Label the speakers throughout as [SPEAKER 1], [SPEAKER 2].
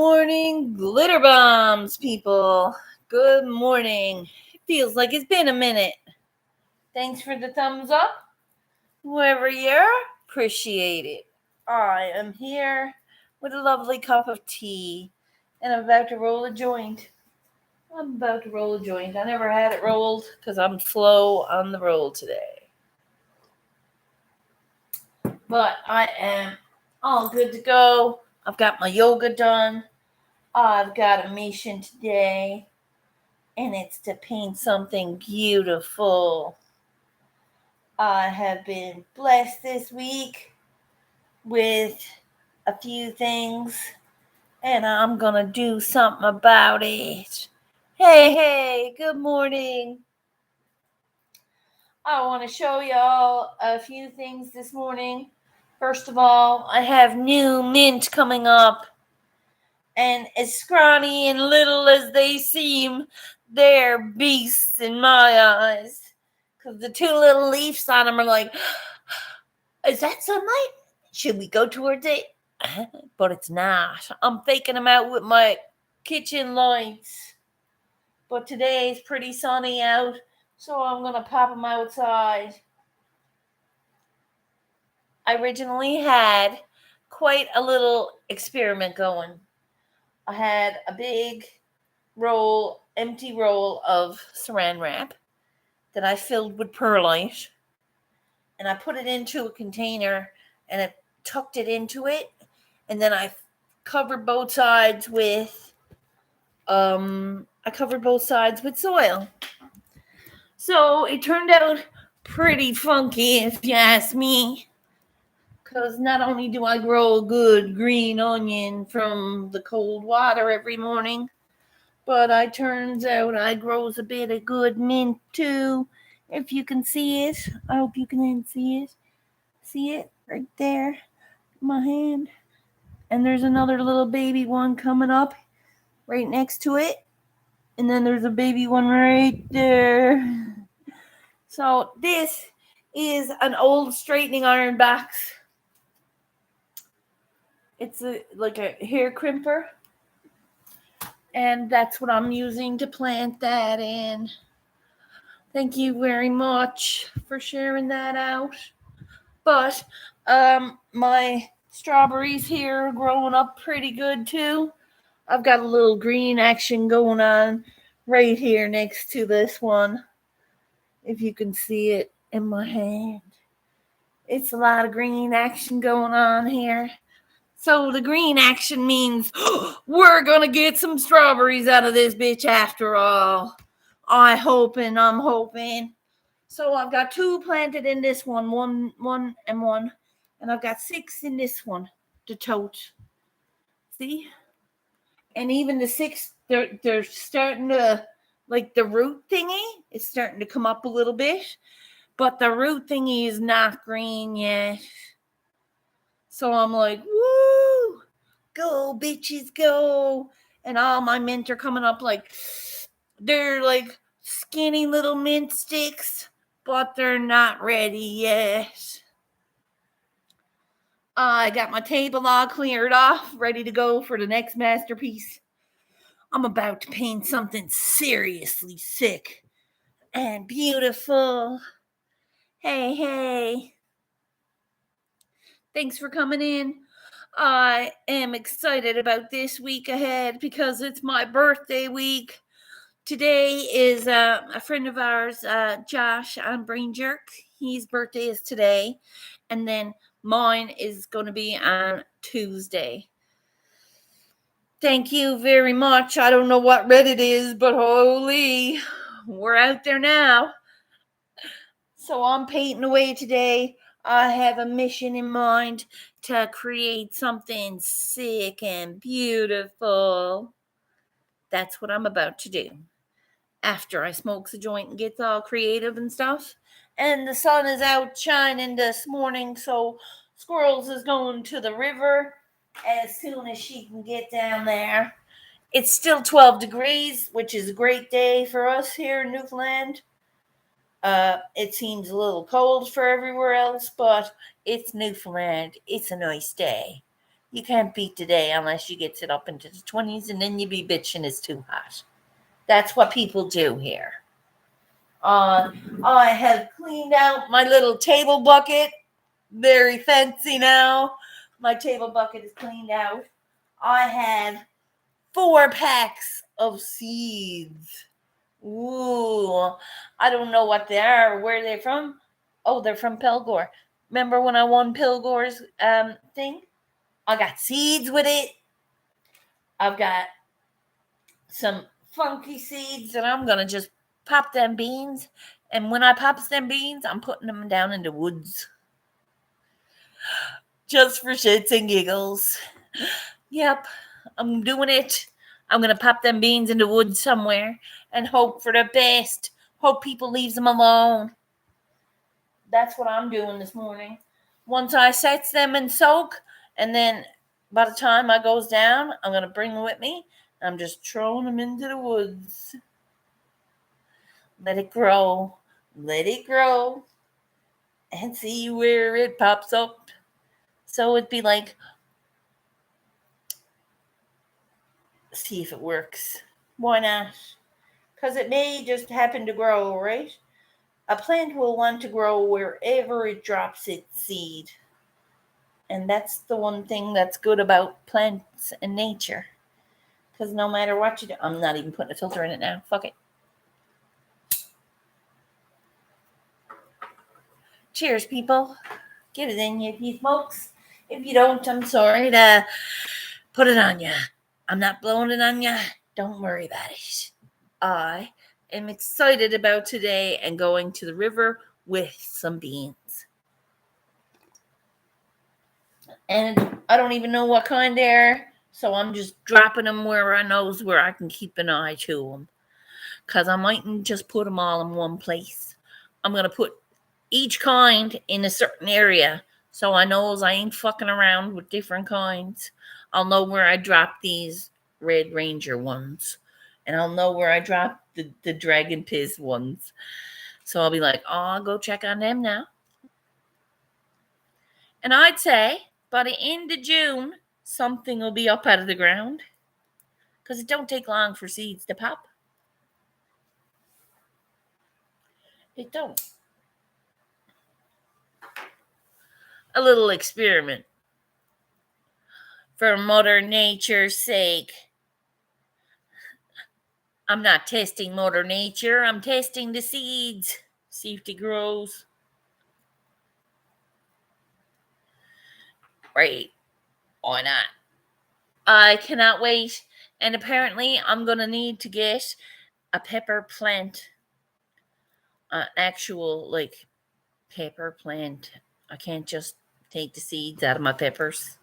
[SPEAKER 1] morning, glitter bombs, people. Good morning. It feels like it's been a minute. Thanks for the thumbs up. Whoever you're, appreciate it. I am here with a lovely cup of tea, and I'm about to roll a joint. I never had it rolled because I'm slow on the roll today. But I am all good to go. I've got my yoga done. I've got a mission today, and it's to paint something beautiful. I have been blessed this week with a few things, and I'm going to do something about it. Hey, good morning. I want to show y'all a few things this morning. First of all, I have new mint coming up. And as scrawny and little as they seem, they're beasts in my eyes. Because the two little leaves on them are like, is that sunlight? Should we go towards it? But it's not. I'm faking them out with my kitchen lights. But today's pretty sunny out, so I'm going to pop them outside. I originally had quite a little experiment going. I had a big empty roll of saran wrap that I filled with perlite, and I put it into a container and I tucked it into it, and then I covered both sides with soil. So it turned out pretty funky, if you ask me, because not only do I grow a good green onion from the cold water every morning, but it turns out I grows a bit of good mint too. If you can see it, I hope you can see it. See it right there, my hand. And there's another little baby one coming up right next to it. And then there's a baby one right there. So this is an old straightening iron box. It's like a hair crimper. And that's what I'm using to plant that in. Thank you very much for sharing that out. But my strawberries here are growing up pretty good too. I've got a little green action going on right here next to this one. If you can see it in my hand. It's a lot of green action going on here. So the green action means we're going to get some strawberries out of this bitch after all. I'm hoping. So I've got 2 planted in this one, and I've got 6 in this one to tote. See? And even the 6, they're starting to, like the root thingy is starting to come up a little bit, but the root thingy is not green yet. So I'm like, woo, go bitches, go. And all my mint are coming up like, they're like skinny little mint sticks, but they're not ready yet. I got my table all cleared off, ready to go for the next masterpiece. I'm about to paint something seriously sick and beautiful. Hey. Thanks for coming in. I am excited about this week ahead because it's my birthday week. Today is a friend of ours, Josh on Brain Jerk. His birthday is today. And then mine is going to be on Tuesday. Thank you very much. I don't know what Reddit is, but holy, we're out there now. So I'm painting away today. I have a mission in mind to create something sick and beautiful. That's what I'm about to do. After I smokes a joint and gets all creative and stuff. And the sun is out shining this morning, so Squirrels is going to the river as soon as she can get down there. It's still 12 degrees, which is a great day for us here in Newfoundland. It seems a little cold for everywhere else, but it's Newfoundland. It's a nice day. You can't beat today unless you get it up into the 20s, and then you be bitching it's too hot. That's what people do here. I have cleaned out my little table bucket. Very fancy now. My table bucket is cleaned out. I have 4 packs of seeds. Ooh, I don't know what they are, where they're from. Oh, they're from Pilgor. Remember when I won Pilgor's thing? I got seeds with it. I've got some funky seeds, and I'm gonna just pop them beans. And when I pops them beans, I'm putting them down in the woods. Just for shits and giggles. Yep, I'm doing it. I'm gonna pop them beans in the woods somewhere and hope for the best. Hope people leaves them alone. That's what I'm doing this morning. Once I sets them and soak, and then by the time I goes down, I'm gonna bring them with me. I'm just throwing them into the woods. Let it grow. Let it grow. And see where it pops up. So it'd be like, see if it works. Why not? Because it may just happen to grow, right? A plant will want to grow wherever it drops its seed. And that's the one thing that's good about plants and nature. Because no matter what you do, I'm not even putting a filter in it now. Fuck it. Cheers, people. Get it in you if you smokes. If you don't, I'm sorry to put it on you. I'm not blowing it on you. Don't worry about it. I am excited about today and going to the river with some beans. And I don't even know what kind they're, so I'm just dropping them where I knows where I can keep an eye to them. Because I mightn't just put them all in one place. I'm going to put each kind in a certain area, so I knows I ain't fucking around with different kinds. I'll know where I drop these Red Ranger ones, and I'll know where I drop the Dragon Piz ones. So I'll be like, oh, I'll go check on them now. And I'd say by the end of June, something will be up out of the ground, because it don't take long for seeds to pop. It don't. A little experiment for Mother Nature's sake. I'm not testing Mother Nature. I'm testing the seeds. See if it grows. Right. Why not? I cannot wait. And apparently, I'm going to need to get a pepper plant. An actual, like, pepper plant. I can't just take the seeds out of my peppers.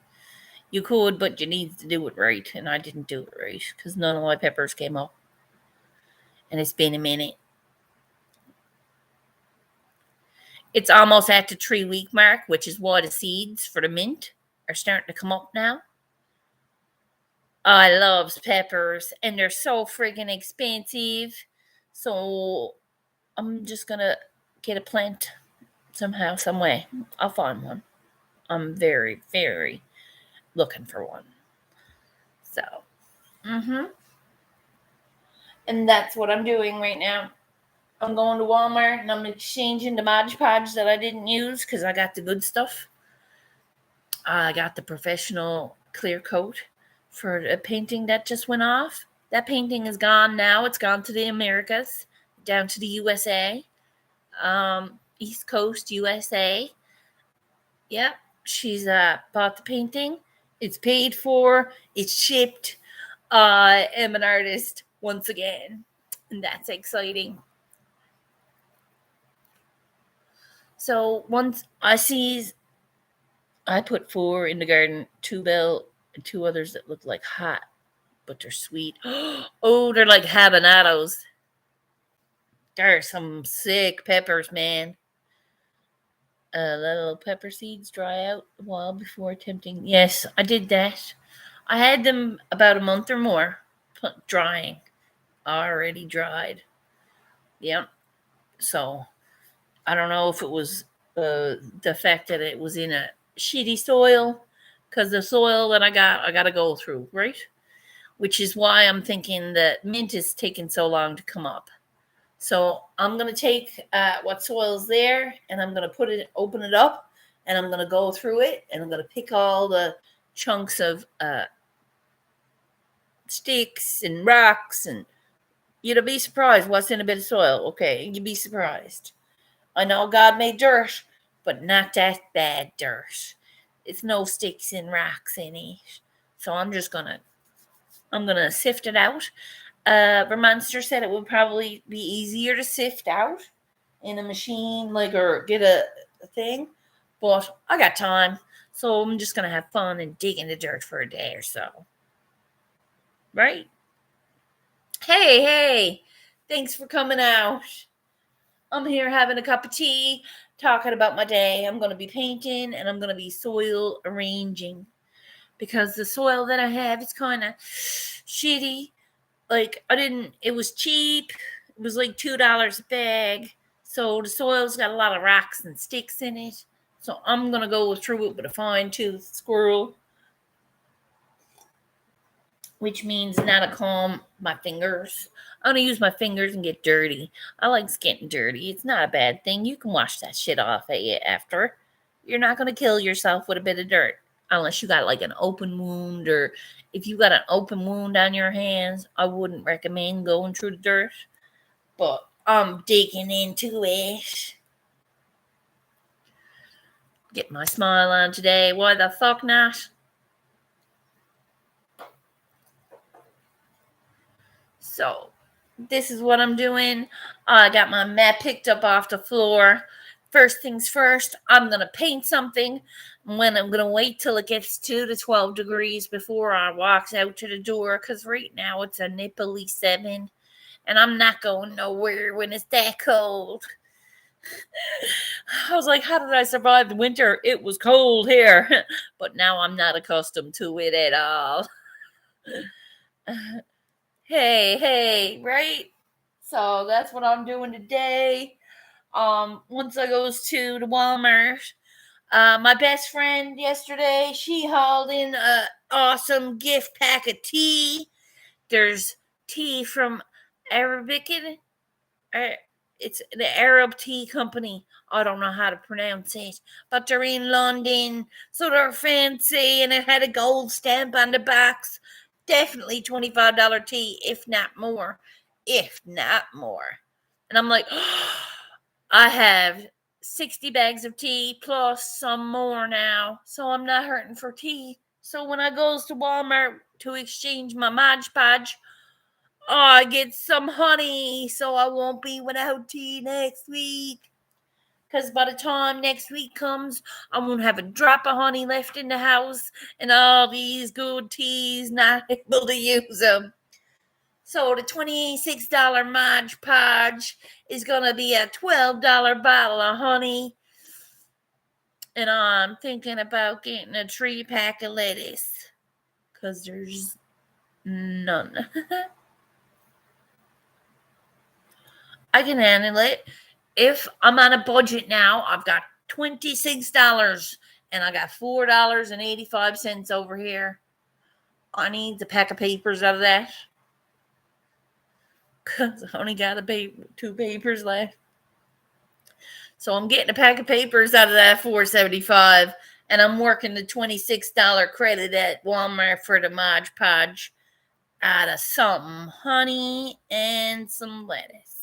[SPEAKER 1] You could, but you need to do it right. And I didn't do it right because none of my peppers came up. And it's been a minute. It's almost at the 3-week mark, which is why the seeds for the mint are starting to come up now. I loves peppers, and they're so friggin' expensive. So I'm just gonna get a plant somehow, some way. I'll find one. I'm very, very looking for one. So, and that's what I'm doing right now. I'm going to Walmart and I'm exchanging the Mod Podge that I didn't use because I got the good stuff. I got the professional clear coat for a painting that just went off. That painting is gone now. It's gone to the Americas, down to the USA, East Coast USA. Yep, she's bought the painting. It's paid for. It's shipped. I am an artist once again, and that's exciting. So once I put 4 in the garden, 2 bell, and 2 others that look like hot, but they're sweet. Oh, they're like habaneros. There are some sick peppers, man. Little pepper seeds dry out a while before attempting. Yes, I did that. I had them about a month or more drying. Already dried. Yep. So I don't know if it was the fact that it was in a shitty soil because the soil that I got to go through, right? Which is why I'm thinking that mint is taking so long to come up. So I'm gonna take what soil's there, and I'm gonna open it up, and I'm gonna go through it, and I'm gonna pick all the chunks of sticks and rocks, and you'd be surprised what's in a bit of soil. Okay, you'd be surprised. I know God made dirt, but not that bad dirt. It's no sticks and rocks in it. So I'm gonna sift it out. Vermonster said it would probably be easier to sift out in a machine, or get a thing, but I got time, so I'm just gonna have fun and dig in the dirt for a day or so. Right? Hey, thanks for coming out. I'm here having a cup of tea, talking about my day. I'm gonna be painting and I'm gonna be soil arranging because the soil that I have is kind of shitty. It was cheap. It was like $2 a bag. So the soil's got a lot of rocks and sticks in it. So I'm going to go through it with a fine tooth squirrel, which means not to comb my fingers. I'm going to use my fingers and get dirty. I like getting dirty. It's not a bad thing. You can wash that shit off after. You're not going to kill yourself with a bit of dirt unless you got like an open wound, or if you got an open wound on your hands, I wouldn't recommend going through the dirt. But I'm digging into it. Get my smile on today. Why the fuck not? So, this is what I'm doing. I got my mat picked up off the floor. First things first, I'm going to paint something. When I'm going to wait till it gets 2 to 12 degrees before I walk out to the door, because right now it's a nipply 7, and I'm not going nowhere when it's that cold. I was like, how did I survive the winter? It was cold here, but now I'm not accustomed to it at all. Hey, right? So that's what I'm doing today. Once I goes to the Walmart, my best friend yesterday, she hauled in a awesome gift pack of tea. There's tea from Arabic. It's the Arab Tea Company. I don't know how to pronounce it, but they're in London, so they're fancy, and it had a gold stamp on the box. Definitely $25 tea, if not more. If not more. And I'm like, I have 60 bags of tea plus some more now, so I'm not hurting for tea. So when I goes to Walmart to exchange my Mod Podge, I get some honey so I won't be without tea next week. Because by the time next week comes, I won't have a drop of honey left in the house, and all these good teas not able to use them. So the $26 Mod Podge is going to be a $12 bottle of honey. And I'm thinking about getting a 3-pack of lettuce, because there's none. I can handle it. If I'm on a budget now, I've got $26 and I got $4.85 over here. I need a pack of papers out of that, because I only got 2 papers left. So I'm getting a pack of papers out of that $4.75, and I'm working the $26 credit at Walmart for the Mod Podge out of some honey and some lettuce.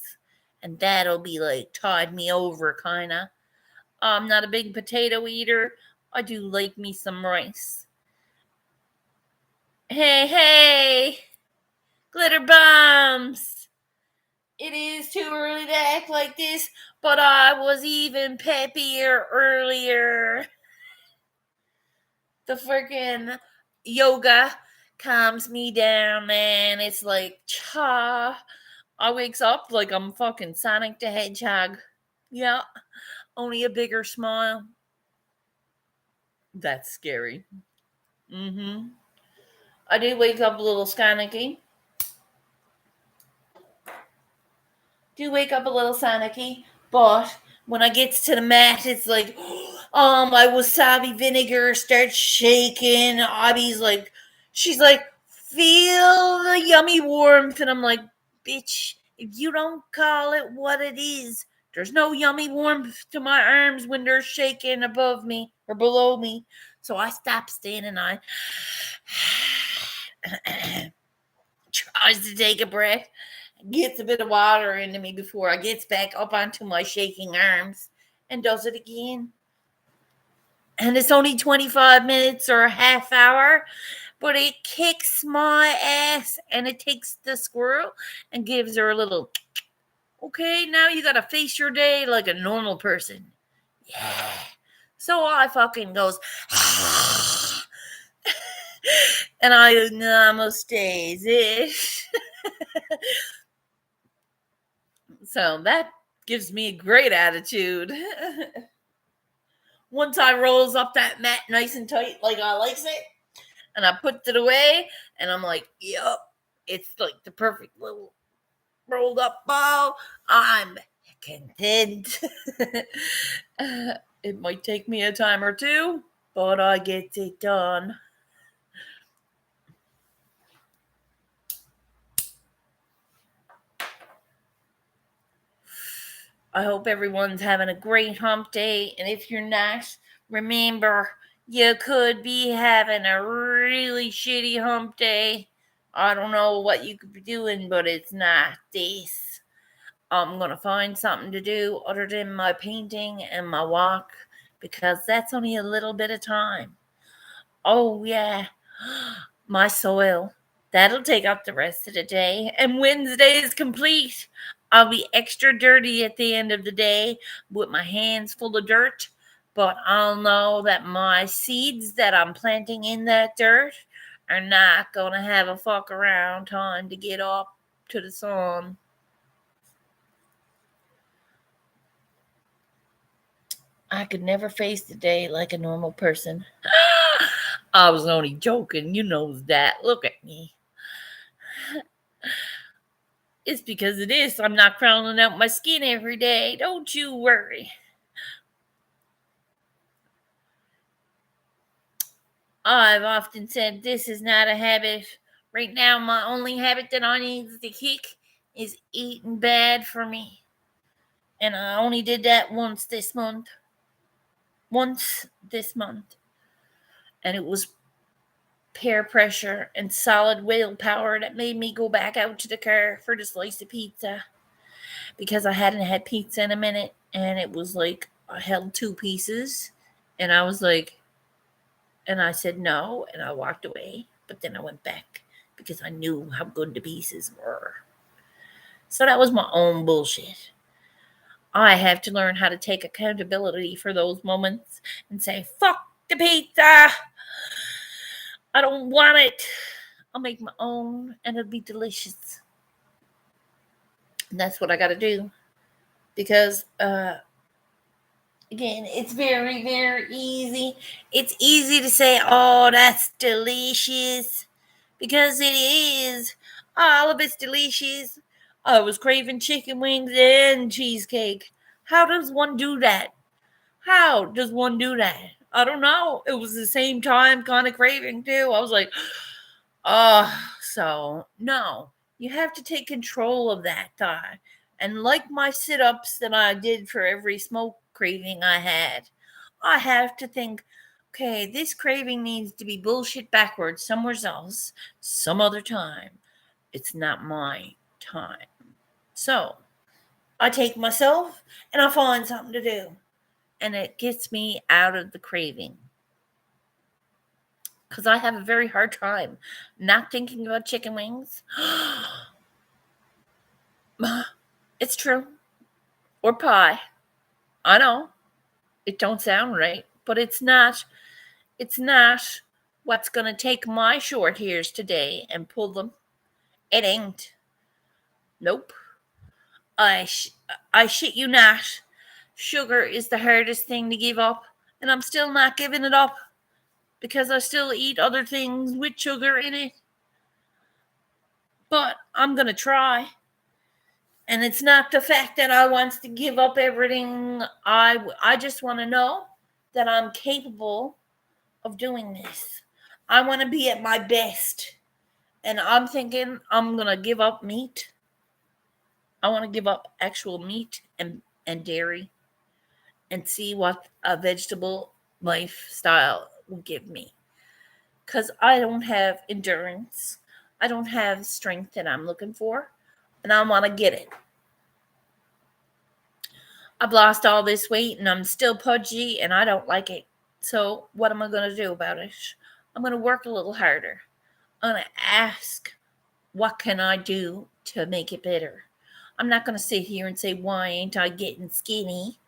[SPEAKER 1] And that'll be like tide me over, kind of. I'm not a big potato eater. I do like me some rice. Hey, glitter bombs. It is too early to act like this, but I was even peppier earlier. The freaking yoga calms me down, man. It's like, I wakes up like I'm fucking Sonic the Hedgehog. Yeah, only a bigger smile. That's scary. I do wake up a little Sonicy. But When I gets to the mat, it's like, my wasabi vinegar starts shaking. Abby's like, she's like, feel the yummy warmth. And I'm like, bitch, if you don't call it what it is, there's no yummy warmth to my arms when they're shaking above me or below me. So I stop standing. I tries to take a breath, gets a bit of water into me before I gets back up onto my shaking arms and does it again. And it's only 25 minutes or a half hour, but it kicks my ass and it takes the squirrel and gives her a little, okay, now you gotta face your day like a normal person. Yeah. So I fucking goes, and I namaste it. So that gives me a great attitude. Once I rolls up that mat nice and tight like I likes it, and I put it away, and I'm like, yup, it's like the perfect little rolled up ball. I'm content. It might take me a time or two, but I get it done. I hope everyone's having a great hump day. And if you're not, remember, you could be having a really shitty hump day. I don't know what you could be doing, but it's not this. I'm going to find something to do other than my painting and my walk because that's only a little bit of time. Oh, yeah. My soil. That'll take up the rest of the day. And Wednesday is complete. I'll be extra dirty at the end of the day with my hands full of dirt. But I'll know that my seeds that I'm planting in that dirt are not going to have a fuck around time to get up to the sun. I could never face the day like a normal person. I was only joking. You know that. Look at me. It's because of this I'm not crawling out my skin every day. Don't you worry. I've often said this is not a habit. Right now, my only habit that I need to kick is eating bad for me. And I only did that once this month. Once this month. And it was peer pressure and solid willpower that made me go back out to the car for the slice of pizza. Because I hadn't had pizza in a minute. And it was like I held two pieces. And I was like, and I said no, and I walked away. But then I went back because I knew how good the pieces were. So that was my own bullshit. I have to learn how to take accountability for those moments and say, fuck the pizza. I don't want it. I'll make my own and it'll be delicious. And that's what I got to do. Because, again, it's very, very easy. It's easy to say, oh, that's delicious. Because it is. All of it's delicious. I was craving chicken wings and cheesecake. How does one do that? How does one do that? I don't know. It was the same time kind of craving too. I was like, so no. You have to take control of that time. And like my sit-ups that I did for every smoke craving I had, I have to think, okay, this craving needs to be bullshit backwards somewhere else, some other time. It's not my time. So I take myself and I find something to do. And it gets me out of the craving. Because I have a very hard time not thinking about chicken wings. It's true. Or pie. I know. It don't sound right. But it's not. It's not what's going to take my short hairs today and pull them. It ain't. Nope. I shit you not. Sugar is the hardest thing to give up. And I'm still not giving it up. Because I still eat other things with sugar in it. But I'm going to try. And it's not the fact that I want to give up everything. I just want to know that I'm capable of doing this. I want to be at my best. And I'm thinking I'm going to give up meat. I want to give up actual meat and dairy and see what a vegetable lifestyle will give me. Because I don't have endurance. I don't have strength that I'm looking for. And I want to get it. I've lost all this weight and I'm still pudgy and I don't like it. So, what am I going to do about it? I'm going to work a little harder. I'm going to ask, what can I do to make it better? I'm not going to sit here and say, why ain't I getting skinny?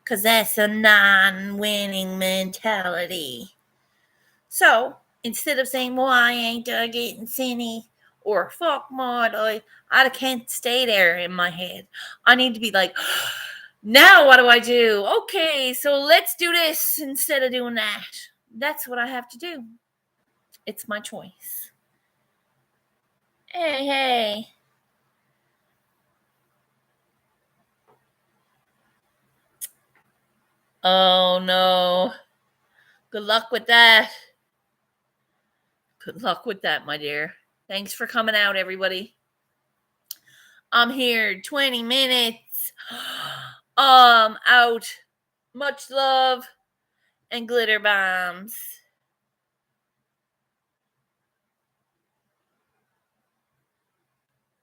[SPEAKER 1] Because that's a non winning mentality. So, instead of saying, why ain't I getting skinny? Or fuck mod, I can't stay there in my head. I need to be like, now what do I do? Okay, so let's do this instead of doing that. That's what I have to do. It's my choice. Hey, hey. Oh no. Good luck with that. Good luck with that, my dear. Thanks for coming out, everybody. I'm here 20 minutes. Out. Much love and glitter bombs.